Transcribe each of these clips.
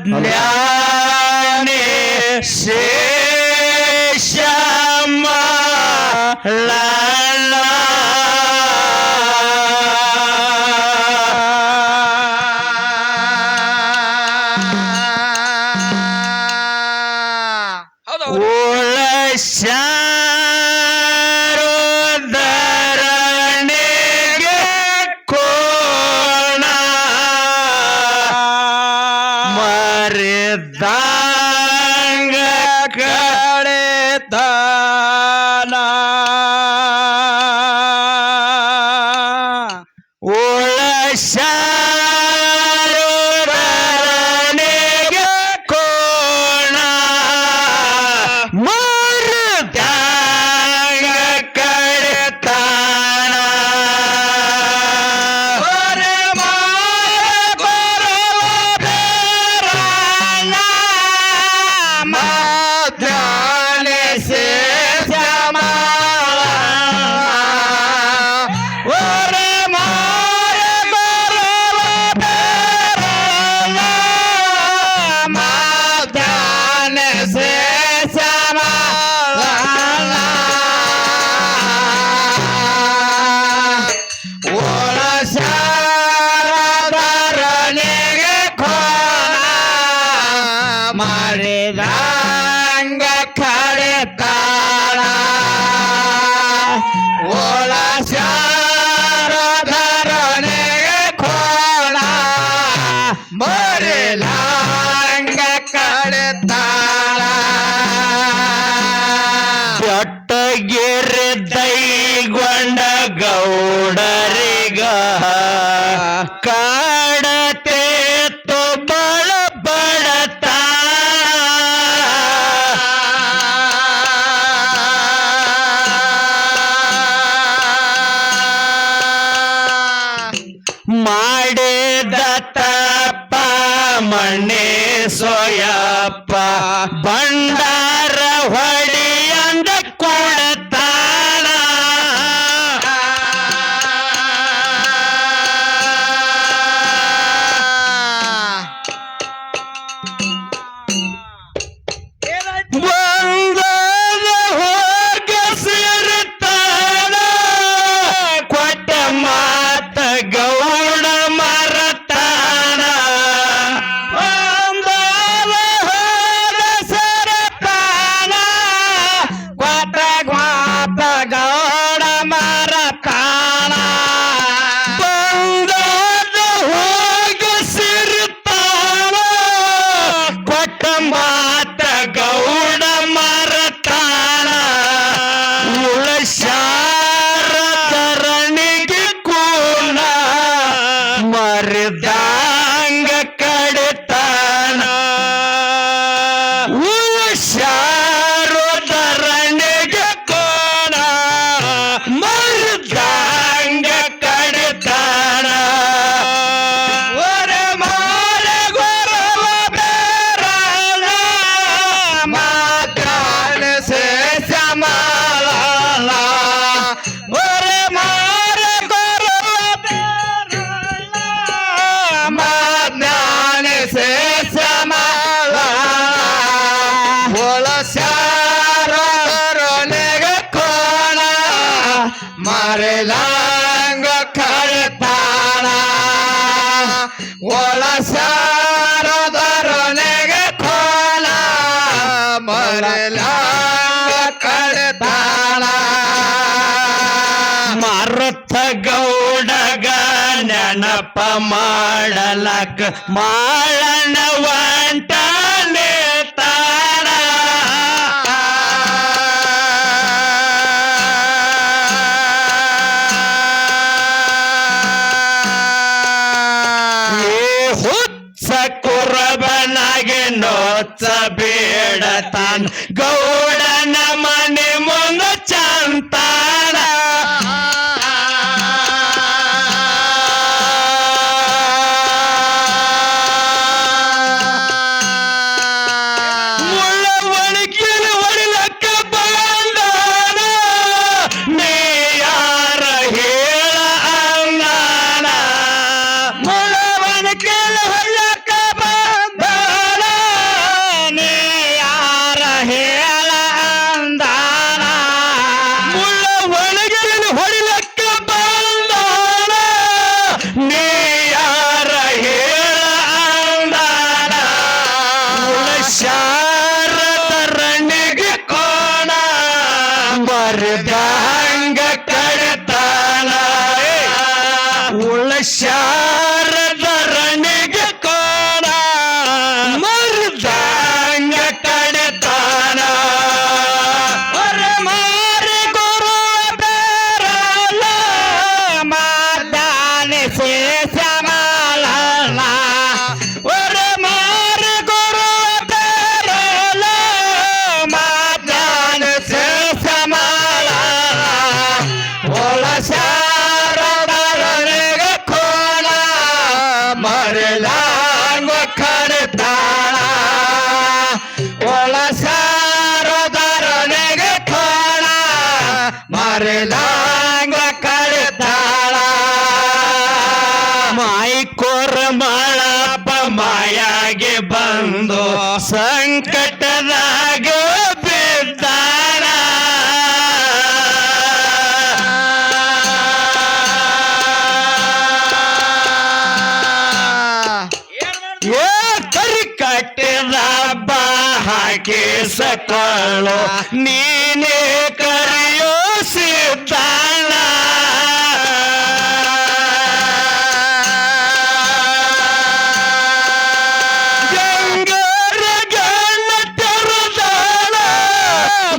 ज्ञाने शेषमा लाला ಶಾರೋದರಣಿಗೆ ಕೋಣ ಮರಿದಂಗ ಕಡೆತನ ಶಾರೋದರಣಿಗೆ ಕೋಣ ಮಾಡಿದಂಗ ಕಡೆತಾಳ ಓಳ ಶಾರದರನೆಗೆ ಕೋಣ ಮರಿದಂಗ ಕಡೆತಾಳ ಜೊಟ್ಟಗಿರಿ ದೈಗೊಂಡ ಗೌಡರಿಗ ಕಾಡತೆ ಬಳ ಬಡತ ಮಾಡಿದ ತಪ್ಪ ಮಣ್ಣೆ ಸೋಯಪ್ಪ ಬಂಡಾರ ಹೊಡಿಯಂದ ಕೊಡತಾಳ ಬಂದದ ಹೋಗ ಸೇರುತ್ತಾಳ ಕೊಟ್ಟ ಮಾತ ಗೌಡ ಮರತಾಳ ಬಂದದ ಹೋಗ ಸೇರುತ್ತಾಳ ಕೊಟ್ಟ ಮಾತ ಗೌಡ ಮರತಾಳ ಬಂದದ ಹೋಗ ಸೇರುತ್ತಾಳ ಕೊಟ್ಟ ಮಾತ ಗೌಡ ಮರತಾಳ ಶಾರದರಣಿಗೆ ಕೋಣ ಮರಿದಂಗ ಕಡೆತಾನ ಶಾರದರಣಿಗೆ ಕೋಣ ಮರಿದಂಗ ಕಡೆತಾನ ಒರೆ ಮಾರೆ ಗೊರವ ಬೇರಣ ಮಾತಾನ ಶೇಷ ಮಾಲಾಲ ಒರೆ ಮಾರೆ ಗೊರವ ಬೇರಣ ಮಾಜ್ಞಾನ ಶೇಷ ಮಾಲಾಲ ಒಳ ಶಾರದರನೆಗೆ ಕೋಣ ಮರಿದಂಗ ಕಡೆತಾಳ ಒಳ ಶಾರದರನೆಗೆ ಕೋಣ ಮರಿದಂಗ ಕಡೆತಾಳ ಮರಥ ಗೌಡಗ ನೆನಪ ಮಾಡಲಕ ಮಾಳನ ವಂಟನೆ ತಾಳ ಹುಚ್ಚ ಕುರಬನಾಗೆ ನೋಚ್ಚ ಬೇಡತಾನ ಗೌಡನ ಮನೆ ಮುಂದ ಚಂತಾಳ ಮರೆದಂಗ ಕಡ್ತಾಳ ಒಳ ಸಾರದರನೆಗೆ ಕೋಣ ಮರೆದಂಗ ಕಡ್ತಾಳ ಮಾಯಿಕೋರ ಮಳಪ ಮಾಯಾಗೆ ಬಂದು ಸಂಕಟದಾಗ ಬಿದ್ದಾಳ ಏ ಕರಿ ಕಟ್ಟಿದ ಬಾ ಹಾಕಿ ಸಕಳು ನೀನೇ ಕರೆಯೋ ಸಿದ್ದಾಳ ಗಂಗಾರ ಗಣ್ಣ ತೆರೆದಾಳ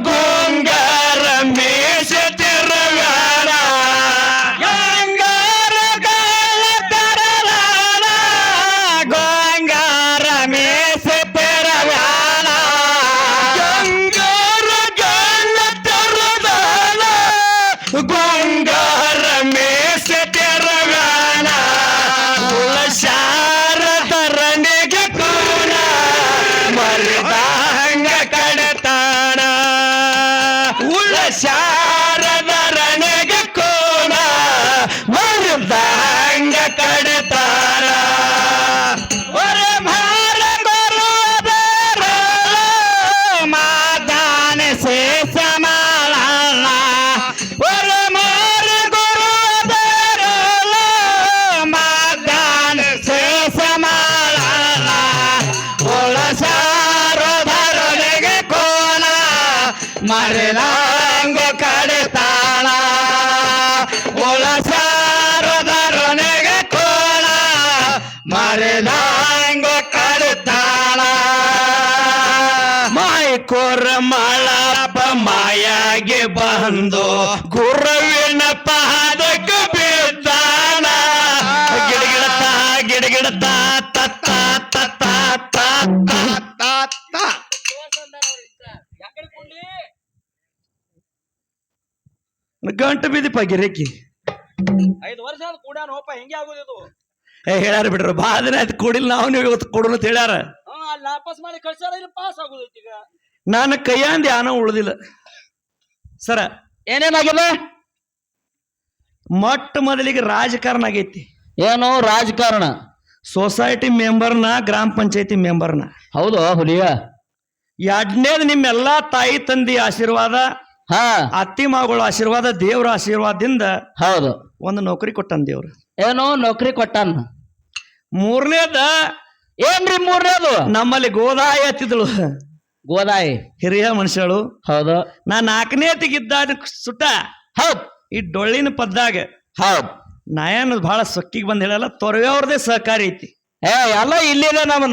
ಗೊಂಗಾರ ಮೇಷ ತೆರವಾಳ ಗಂಗಾರ ಗಣ್ಣ ತೆರೆದಾಳ ಗೊಂಗಾರ ಮೇಷ ತೆರವಾಳ ಗಂಗಾರ ಗಣ್ಣ ತೆರೆದಾಳ ಗೊಂಗಾರ ಮೇಷ ತೆರವಾಳ ಶಾರದರನೆಗೆ ಕೋಣ ಮರಿದಂಗ ಕಡತಾಣ ಉಳ್ಳ ಶಾರದರನೆಗೆ ಕೋಣ ಮರಿದಂಗ ಕಡತಾಣ ಒರೆ ಭಾರ ಬರುವುದರ ಮಾದಾನ ಶೇಷ ಮಾಡಲ್ಲ ಒರೆ ಮಾರ ಗುರುದರ ಮಾದಾನ ಶೇಷ ಮಾಡಲ್ಲ ಒಳ ಸಾರದರನೆಗೆ ಕೋಣ ಮರೆದಂಗ ಕಡತಾಳ ಒಳ ಸಾರದರನೆಗೆ ಕೋಣ ಮರೆದಂಗ ಕಡತಾಳ ಮಾಯಿಕೋರ ಮಳಪ ಮಾಯಾಗೆ ಬಂದು ಗುರುವಿನ ಪಾದಕ್ಕೆ ಬಿದ್ದಾನ ಗಿಡಗಿಡತ ಗಿಡಗಿಡತ ತತ್ತ ತತ್ತ ತತ್ತ ತತ್ತ ಗಂಟು ಬಿದ್ದಿಪ್ಪ ಗಿರಕಿ 5 ವರ್ಷ ಕೂಡ ನೋಪ ಹೆಂಗೆ ಆಗೋದಿದು ಹೇಳ್ಯಾರ ಬಿಡ್ರಿ ಭಾಳ ದಿನ ಆಯ್ತು ಕೊಡಿಲ್ಲ ನಾವು ನೀವು ಇವತ್ತು ಕೊಡೋಣ ಅಂತ ಹೇಳ್ಯಾರ ಅಲ್ಲಿ ವಾಪಸ್ ಮಾಡಿ ಕಳ್ಸಾರ ಇಲ್ಲಿ ಪಾಸ್ ಆಗೋದೈತಿ ಈಗ ನಾನು ಕೈಯಾಂದ ಯಾನೋ ಉಳ್ದಿಲ್ಲ ಸರ ಏನೇನಾಗಿದೆ ಮೊಟ್ಟ ಮೊದಲಿಗೆ ರಾಜಕಾರಣ ಆಗೈತಿ ಏನು ರಾಜಕಾರಣ ಸೊಸೈಟಿ ಮೆಂಬರ್ನ ಗ್ರಾಮ ಪಂಚಾಯತಿ ಮೆಂಬರ್ನ ಹೌದು ಹುಲಿಯ ಎರಡನೇದು ನಿಮ್ಮೆಲ್ಲಾ ತಾಯಿ ತಂದಿ ಆಶೀರ್ವಾದ ಹಾ ಅತ್ತಿ ಮಗಳ ಆಶೀರ್ವಾದ ದೇವ್ರ ಆಶೀರ್ವಾದದಿಂದ ಹೌದು ಒಂದು ನೌಕರಿ ಕೊಟ್ಟನ್ ದೇವ್ರು ಏನು ನೌಕರಿ ಕೊಟ್ಟಾನ ಮೂರನೇದ ಏನ್ರಿ ಮೂರನೇದು ನಮ್ಮಲ್ಲಿ ಗೋದಾಯಿ ಹತ್ತಿದಳು ಗೋದಾಯಿ ಹಿರಿಯ ಮನುಷ್ಯಳು ಹೌದು ನಾ 4ನೇ ತೆಗಿದ್ದ ಸುಟ್ಟ ಹೌದ್ ಈ ಡೊಳ್ಳಿನ ಪದ್ದಾಗ ಹೌದ್ ನಾಯನ್ ಬಹಳ ಸೊಕ್ಕಿಗೆ ಬಂದ್ ಹೇಳಲ್ಲ ತೊರವೆಯವ್ರದೇ ಸಹಕಾರಿ ಐತಿ ಏ ಎಲ್ಲ ಇಲ್ಲಿದೆ ನಮ್ಮ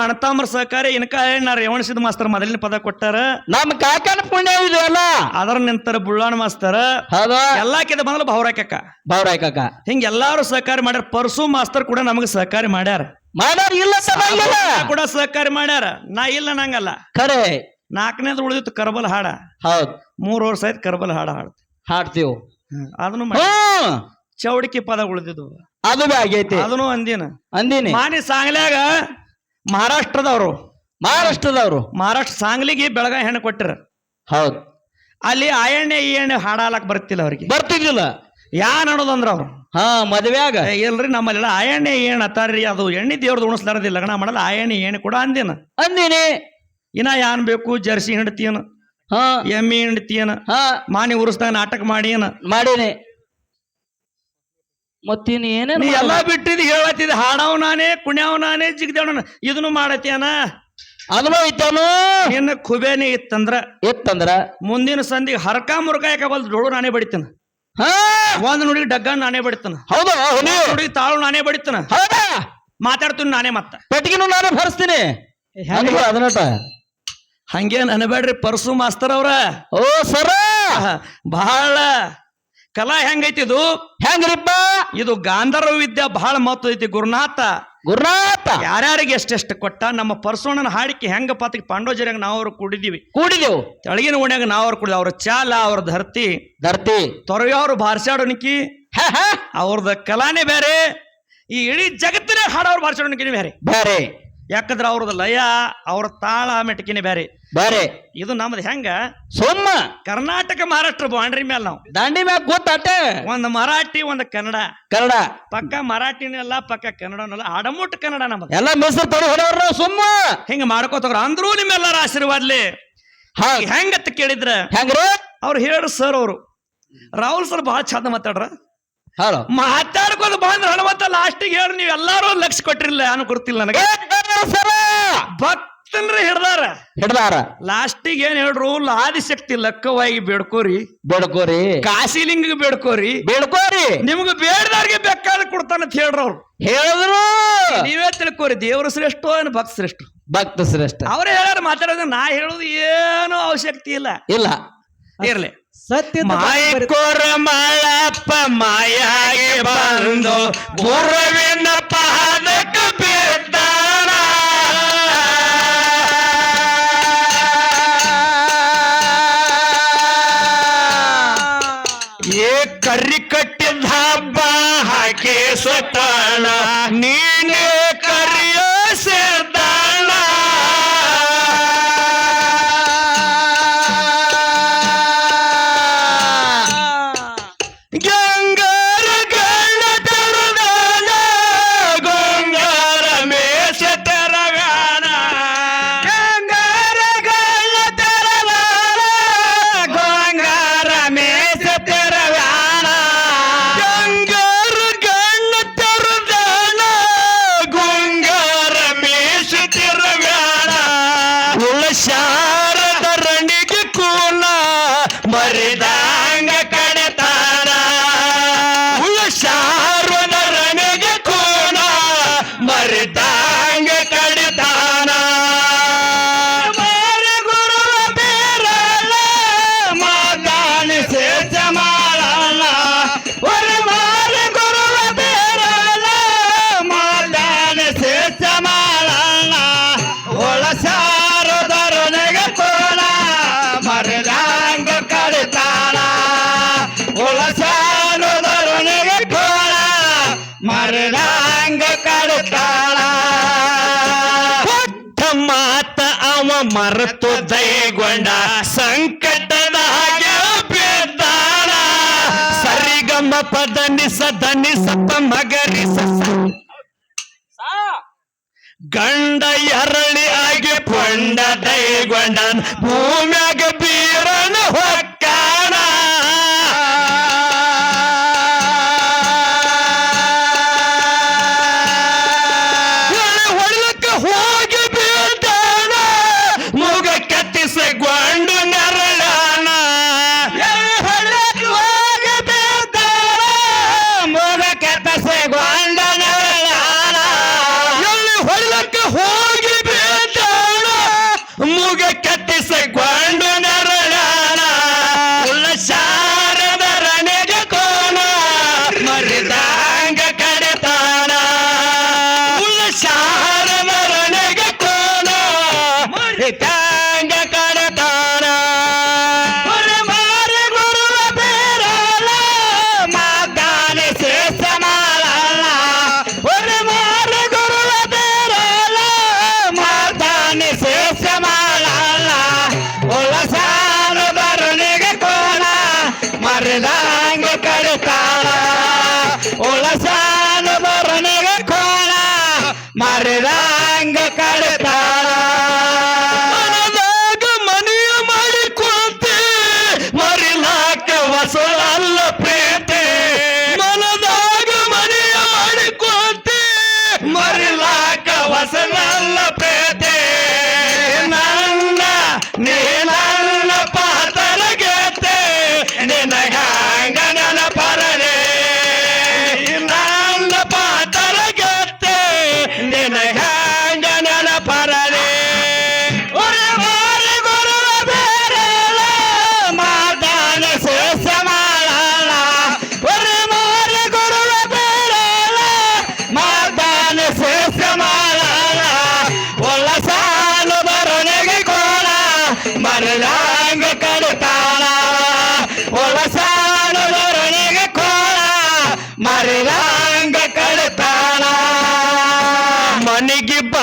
ಅಣ್ಣತಾಮ್ರ ಸಹಕಾರಿ ಇನ್ಕ ನಾ ರೇವಣಸಿದ ಮಾಸ್ತರ್ ಮೊದಲಿನ ಪದ ಕೊಟ್ಟಾರ ನಮ್ಮ ಕಾಕನ ಪುಣ್ಯ ಇದೆ ಅಲ್ಲ ಅದರ ನಿಂತರ ಬುಳ್ಳಾಣ ಮಾಸ್ತರ್ ಹೌದು ಎಲ್ಲಾಕಿದ ಬಂದಲ್ಲ ಭೌರಾಕಕ್ಕ ಬೌರಾಯ್ ಕಾಕ ಹಿಂಗ ಎಲ್ಲಾರು ಸಹಕಾರಿ ಮಾಡ್ಯಾರ ಪರ್ಸು ಮಾಸ್ತರ್ ಕೂಡ ನಮಗ ಸಹಕಾರಿ ಮಾಡ್ಯಾರ ಮಾಡ್ಯಾರ ಇಲ್ಲ ಚೆನ್ನಾಗಿಲ್ಲ ಕೂಡ ಸಹಕಾರಿ ಮಾಡ್ಯಾರ ನಾ ಇಲ್ಲ ನಂಗಲ್ಲ ಖರೆ 4ನೇದು ಉಳಿದಿತ್ತು ಕರ್ಬಲ್ ಹಾಡ ಹೌದ್ 3 ವರ್ಷ ಆಯ್ತು ಕರ್ಬಲ್ ಹಾಡ ಹಾಡ್ತಿ ಹಾಡ್ತೀವ್ ಅದನ್ನು ಹ್ಮ್ ಚೌಡಿಕೆ ಪದ ಉಳಿದಿದ್ದು ಅದು ಬಿ ಆಗೈತಿ ಅದನ್ನು ಅಂದಿನ ಅಂದಿನಿ ಮಾನಿ ಸಾಂಗ್ಲ್ಯಾಗ ಮಹಾರಾಷ್ಟ್ರದವ್ರು ಮಹಾರಾಷ್ಟ್ರ ಸಾಂಗ್ಲಿಗೆ ಬೆಳಗಾವಿ ಹೆಣ್ಣು ಕೊಟ್ಟಿರ ಹೌದ್ ಅಲ್ಲಿ ಆ ಎಣ್ಣೆ ಈ ಎಣ್ಣೆ ಹಾಡಾಲಕ್ ಬರ್ತಿಲ್ಲ ಅವ್ರಿಗೆ ಬರ್ತಿದ್ದಿಲ್ಲ ಯಾನ್ ಅನ್ನೋದಂದ್ರ ಅವ್ರು ಹಾ ಮದ್ವ್ಯಾಗ ಇಲ್ರಿ ನಮ್ಮಲ್ಲೆಲ್ಲ ಆ ಎಣ್ಣೆ ಏನ್ ಅತ್ತಾರ್ರಿ ಅದು ಎಣ್ಣೆ ದೇವ್ರದ್ದು ಉಣಿಸ್ಲಾರದಿಲ್ಲ ಲಗ್ನ ಮಾಡಲ್ಲ ಆ ಎಣ್ಣೆ ಏಣಿ ಕೂಡ ಅಂದಿನ ಅಂದಿನಿ ಇನ್ನ ಯಾನ್ ಬೇಕು ಜರ್ಸಿ ಹಿಂಡ್ತೀಯನ ಹಾ ಎಮ್ಮಿ ಹಿಂಡ್ತೀಯನ ಹಾ ಮಾನಿ ಉರ್ಸ್ದಾಗ ನಾಟಕ ಮಾಡಿಯನ ಮಾಡೀನಿ ಮತ್ತಿನ್ ಏನೇನ್ ನೀ ಎಲ್ಲಾ ಬಿಟ್ಟಿದ್ ಹೇಳತ್ತಿದ್ ಹಾಡವ್ ನಾನೇ ಕುಣ್ಯಾವ್ ನಾನೇ ಜಿಗ್ದೇವ್ ಇದನ್ನು ಮಾಡತ್ಯಾನ ಅದನ್ನೋ ಇತ್ತಾನು ನಿನ್ನ ಖುಬೇನೆ ಇತ್ತಂದ್ರ ಮುಂದಿನ ಸಂದಿಗೆ ಹರಕ ಮುರ್ಕ ಯಾಕಬಲ್ ಡೋಳು ನಾನೇ ಬಡಿತಾನ ಹಾ ಒಂದ್ ನುಡಿಗೆ ಡಗ್ಗ ನಾನೇ ಬಡಿತಾನ ಹೌದು ನುಡಿಗೆ ತಾಳು ನಾನೇ ಬಡಿತಾನ ಹೌದಾ ಮಾತಾಡ್ತೀನಿ ನಾನೇ ಮತ್ತ ಪೆಟ್ಟಿಗೆನು ನಾನೇ ಭರಿಸ್ತೀನಿ ಅದನ್ನಟ ಹಂಗೇನ್ ಅನ್ಬೇಡ್ರಿ ಪರ್ಸು ಮಾಸ್ತರ್ ಅವ್ರ ಓ ಸರ ಬಹಳ ಕಲಾ ಹೆಂಗೈತಿ ಇದು ಹೆಂಗ್ರಿಪ್ಪ ಇದು ಗಾಂಧರ್ವ ವಿದ್ಯಾ ಬಹಳ ಮಹತ್ವ ಐತಿ ಗುರುನಾಥ ಯಾರ್ಯಾರಿಗೆ ಎಷ್ಟೆಷ್ಟು ಕೊಟ್ಟ ನಮ್ಮ ಪರ್ಸೋಣನ ಹಾಡಿಕೆ ಹೆಂಗ ಪಾತಿಗೆ ಪಾಂಡೋಜರ್ಯಾಗ ನಾವ್ರು ಕೂಡಿದೆವು ತೆಳಗಿನ ಓಣ್ಯಾಗ ನಾವ್ರು ಕುಡಿದ ಅವ್ರ ಚಾಲ ಅವ್ರ ಧರ್ತಿ ತೊರವ್ಯವ್ರು ಬಾರ್ಸಾಡೋನಿಕಿ ಅವ್ರದ ಕಲಾನೇ ಬೇರೆ ಈ ಇಡೀ ಜಗತ್ತಿನ ಹಾಡೋರು ಬಾರಿಸೋಣಕಿನಿ ಬೇರೆ ಬ್ಯಾರೆ ಯಾಕಂದ್ರ ಅವ್ರದ್ದು ಲಯ ಅವ್ರ ತಾಳ ಮೆಟಕಿನಿ ಬೇರೆ ಬ್ಯಾರೆ ಇದು ನಮ್ದು ಹೆಂಗ ಸುಮ್ಮ ಕರ್ನಾಟಕ ಮಹಾರಾಷ್ಟ್ರ ಬಾಂಡ್ರಿ ಮೇಲೆ ನಾವು ದಾಂಡಿ ಮ್ಯಾಗ ಗೊತ್ತಾಟೆ ಒಂದ್ ಮರಾಠಿ ಒಂದ್ ಕನ್ನಡ ಕನ್ನಡ ಪಕ್ಕ ಮರಾಠಿನಲ್ಲ ಪಕ್ಕ ಕನ್ನಡನಲ್ಲ ಅಡಮುಟ್ ಕನ್ನಡ ನಮ್ಮದು ಎಲ್ಲ ಮಿಸ್ರು ತಡ ಹೊಡವ್ರ ಸುಮ್ಮ ಹಿಂಗ ಮಾಡ್ಕೋತವ್ರ ಅಂದ್ರೂ ನಿಮ್ಮೆಲ್ಲರ ಆಶೀರ್ವಾದ್ಲಿ ಹೆಂಗತ್ತ ಕೇಳಿದ್ರ ಹೆಂಗ್ರಿ ಅವ್ರು ಹೇಳ್ರಿ ಸರ್ ಅವರು ರಾಹುಲ್ ಸರ್ ಬಹಳ ಚಂದ ಮಾತಾಡ್ರ ಹಲೋ ಮಾತಾಡ್ಕೊಂಡು ಬಂದ್ರ ಹನುಮಂತ ಲಾಸ್ಟಿಗೆ ಹೇಳ್ರಿ ನೀವ್ ಎಲ್ಲಾರು ಲಕ್ಷ ಕೊಟ್ಟಿರ್ಲಿಲ್ಲ ನಾನು ಗೊತ್ತಿಲ್ಲ ನನಗೆ ಸರ ಭಕ್ತನ್ರಿ ಹಿಡ್ದಾರ ಹಿಡ್ದಾರ ಲಾಸ್ಟಿಗೆ ಏನ್ ಹೇಳ್ರು ಆದಿಶಕ್ತಿ ಲಕ್ಕವಾಗಿ ಬೇಡ್ಕೋರಿ ಬೇಡ್ಕೋರಿ ಕಾಶಿಲಿಂಗ ಬೇಡ್ಕೋರಿ ಬೇಡ್ಕೋರಿ ನಿಮ್ಗೆ ಬೇಡದವ್ರಿಗೆ ಬೇಕಾದ ಕೊಡ್ತಾನಂತ ಹೇಳ್ರ ಅವ್ರು ಹೇಳಿದ್ರು ನೀವೇ ತಿಳ್ಕೋರಿ ದೇವ್ರ ಶ್ರೇಷ್ಠ ಏನು ಭಕ್ತ ಶ್ರೇಷ್ಠ ಭಕ್ತ ಶ್ರೇಷ್ಠ ಅವ್ರೇ ಹೇಳ್ಯಾರ ಮಾತಾಡೋದು ನಾ ಹೇಳೋದು ಏನು ಅವಶ್ಯಕತೆ ಇಲ್ಲ ಇಲ್ಲ ಇರ್ಲಿ ಸತ್ಯ ಮಾಯಕೋರ ಮಾಳಪ್ಪ ಮಾಯಾಗೆ ಬಂದು ಗುರುವಿನ ಪಾದಕ್ಕೆ ಬಿದ್ದಾಳ ಏ ಕರ್ರಿ ಕಟ್ಟಿದ ಹಬ್ಬ ಹಾಕಿ ಸುತ್ತಾಳ ನೀನೇ ಕರಿಯ ಸೇರ್ದಾಳ ಗಂಗಾರ ಗಳ್ಳ ತರುದಾನ ಗೊಂಗಾರ ಮೇಷ ತೆರವ್ಯಾನ ಗಂಗಾರ ಗಳ್ಳ ತೆರವಾನ ಗೊಂಗಾರ ಮೇಷ ತೆರವ್ಯಾನ ಗಂಗಾರ ಗಳ್ಳ ತರುದಾನ ಗೊಂಗಾರ ಮೇಷ ತೆರವ್ಯಾನ ಉಳಶಾರದ ರಣಿಗೆ ಕೂಲ ಮರಿದಾಂಗ ಕಡೆತಾನ ಉಳಶಾರದ ರಣಿಗೆ ಕೂಲ ಮರಿದಾಂಗ ಕಡೆತಾನ ಮಾರಿ ಗುರುವ ಬೇರಲ್ಲ ಮಾತಾಣಿಸೆ ಜಮಾಳಲ್ಲ ಒರೆ ಮಾರಿ ಗುರುವ ಬೇರಲ್ಲ ಮಾತಾಣಿಸೆ ಜಮಾಳಲ್ಲ ಒಳಸಾರದ ರಣಗೆ ಕೋಲ ಮರಿದಾಂಗ ಕಡಿತಾಳ ಒಳಸಾರದ ರಣಗೆ ಕೋಲ ಮರಿದಾಂಗ ಕಡಿತಾಳ ಕೊಟ್ಟ ಮಾತ ಅವ ಮರೆತು ದಯಗೊಂಡ ಸಂಕಟದಾಗ ಬಿದ್ದಾಳ ಸರಿಗಮ ಪದನಿಸ ಧನಿಸಪ್ಪ ಮಗರಿಸ ಗಂಡ ಎರಳಿ ಆಗಿ ಕೊಂಡ ದೈಗೊಂಡ ಭೂಮ್ಯಾಗ ಬೀರನ ಹೊಕ್ಕಾಣ ಹೊಳಕ ಹೋಗಿ ಬೀಳ್ತಾನ ಮುಗ ಕೆತ್ತಿಸಗೊಂಡು ನೆರಳಾನ ಹೊಳಕ ಹೋಗಿ ಬೀಳ್ತಾನ ಮುಗ ಕೆತ್ತಿಸಗೊಂಡ ನೆರಳಾನ ಹೊಳಕ ಹೋಗಿ ಬೀಳ್ತಾಳ ಮುಗ ಕಟ್ಟಿಸಿಕೊಂಡು ನೆರಳಾನ ಉಳ್ಳಶಾರದ ರಣೆಗೆ ಕೋನ ಮರಿದಾಂಗ ಕಡೆತಾನ ಉಳ್ಳಶಾರದ ರಣೆಗೆ ಕೋನ ಮರಿದಾಂಗ ಕಡೆತಾನ ಮಾರಿ ಗುರುವ ಬೇರಲ್ಲ ಮಾತಾನೆ ಶೇಷ ಮಾಡಲ್ಲ ಒರೆ ಮಾರಿ ಗುರುವ ಬೇರಲ್ಲ ಮಾತಾನೆ ಶೇಷ ಮಾಡಲ್ಲ ಒಳಸಾನ ಬರಣಿಗೆ ಕೋಣ ಮರಿದಾಂಗ ಕಡಿತಾಳ ಒಳಸಾನ ಬರಣಿಗೆ ಕೋಣ ಮರಿದಾಂಗ ಕಡಿತಾಳ ಮನದಾಗ ಮನೆಯ ಮಾಡಿಕೊಂತೆ ಮರಿಲಾಕ ವಸಳಲ್ಲ ಪ್ರೀತಿ ಮನದಾಗ ಮನೆಯ ಮಾಡಿಕೊಂತೆ ಮರಿಲಾಕ ವಸಳಲ್ಲ ಪ್ರೀತಿ ನನ್ನ ನೀ ನನ್ನ ಪಾತಲ ಗೆತ್ತೆ ನಿನಗಾಂಗ ನನ್ನ ಪರನೆ ನನ್ನ ಪಾತಲ ಗೆತ್ತೆ ನಿನಗಾಂಗ ನನ್ನ ಪರನೆ ಒರೆ ಮಾರಿ ಗುರುವ ಬೇರಲ್ಲ ಮಾತಾನ ಶೇಷ ಮಾಡಲ್ಲ ಒರೆ ಮಾರಿ ಗುರುವ ಬೇರಲ್ಲ ಮಾತಾನ ಶೇಷ ಮಾಡಲ್ಲ ಮನೆಗೆ ಬಾ